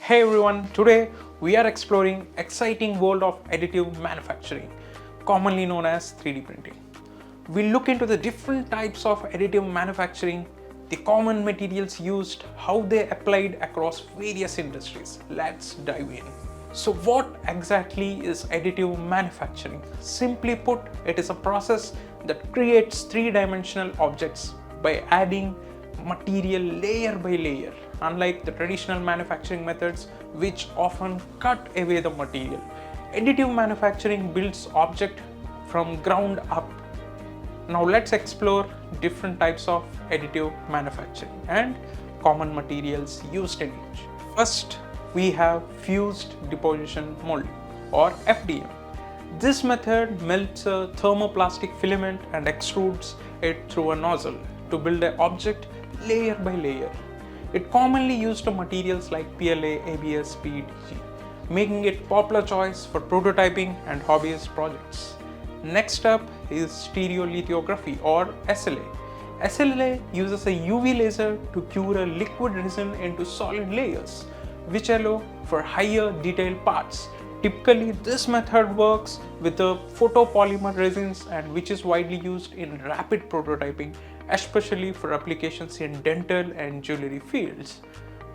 Hey everyone, today we are exploring exciting world of additive manufacturing, commonly known as 3D printing. We'll look into the different types of additive manufacturing, the common materials used, how they applied across various industries. Let's dive in. So what exactly is additive manufacturing? Simply put, it is a process that creates three-dimensional objects by adding material layer by layer, unlike the traditional manufacturing methods which often cut away the material. Additive manufacturing builds object from ground up. Now let's explore different types of additive manufacturing and common materials used in each. First, we have fused deposition molding or FDM. This method melts a thermoplastic filament and extrudes it through a nozzle to build an object layer by layer. It commonly used to materials like PLA, ABS, PETG, making it popular choice for prototyping and hobbyist projects. Next up is stereolithography or SLA. SLA uses a UV laser to cure a liquid resin into solid layers, which allow for higher detailed parts. Typically, this method works with the photopolymer resins and which is widely used in rapid prototyping, especially for applications in dental and jewelry fields.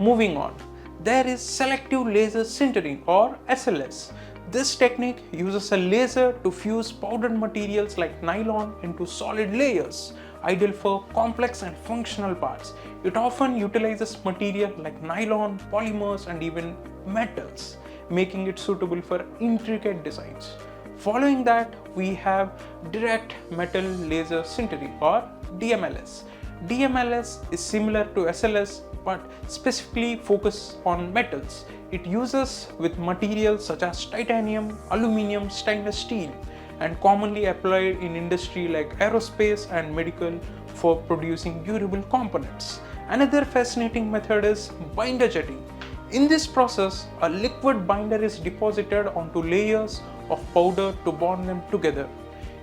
Moving on, there is selective laser sintering or SLS. This technique uses a laser to fuse powdered materials like nylon into solid layers, ideal for complex and functional parts. It often utilizes material like nylon, polymers, and even metals, making it suitable for intricate designs. Following that, we have direct metal laser sintering or DMLS. DMLS is similar to SLS but specifically focuses on metals. It uses with materials such as titanium, aluminum, stainless steel, and commonly applied in industry like aerospace and medical for producing durable components. Another fascinating method is binder jetting. In this process, a liquid binder is deposited onto layers of powder to bond them together.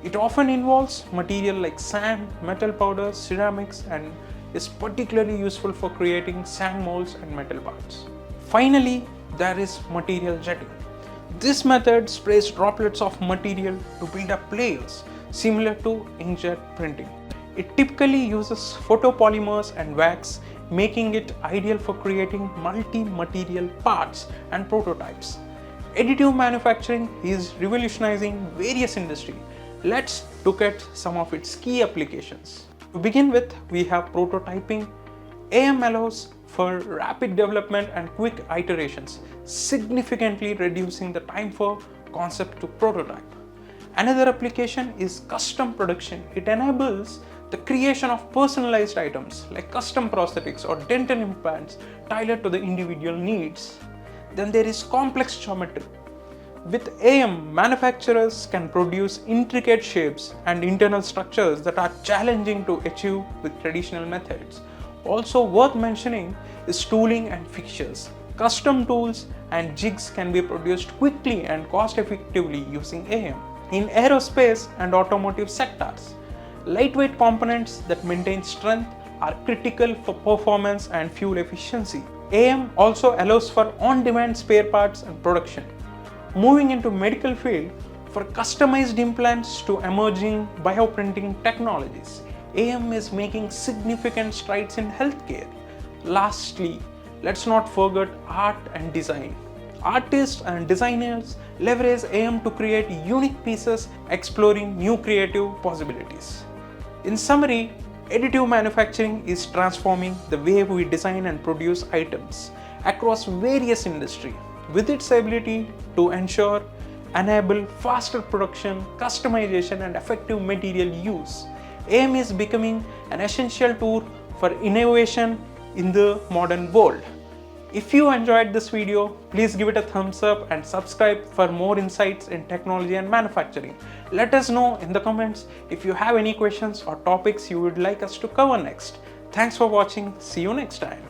It often involves material like sand, metal powders, ceramics, and is particularly useful for creating sand molds and metal parts. Finally, there is material jetting. This method sprays droplets of material to build up layers, similar to inkjet printing. It typically uses photopolymers and wax, making it ideal for creating multi-material parts and prototypes. Additive manufacturing is revolutionizing various industries. Let's look at some of its key applications. To begin with, we have prototyping. AM allows for rapid development and quick iterations, significantly reducing the time for concept to prototype. Another application is custom production. It enables the creation of personalized items like custom prosthetics or dental implants tailored to the individual needs. Then there is complex geometry. With AM, manufacturers can produce intricate shapes and internal structures that are challenging to achieve with traditional methods. Also worth mentioning is tooling and fixtures. Custom tools and jigs can be produced quickly and cost effectively using AM. In aerospace and automotive sectors, lightweight components that maintain strength are critical for performance and fuel efficiency. AM also allows for on-demand spare parts and production. Moving into medical field, for customized implants to emerging bioprinting technologies, AM is making significant strides in healthcare. Lastly, let's not forget art and design. Artists and designers leverage AM to create unique pieces, exploring new creative possibilities. In summary, additive manufacturing is transforming the way we design and produce items across various industries. With its ability to enable faster production, customization, and effective material use, AM is becoming an essential tool for innovation in the modern world. If you enjoyed this video, please give it a thumbs up and subscribe for more insights in technology and manufacturing. Let us know in the comments if you have any questions or topics you would like us to cover next. Thanks for watching. See you next time.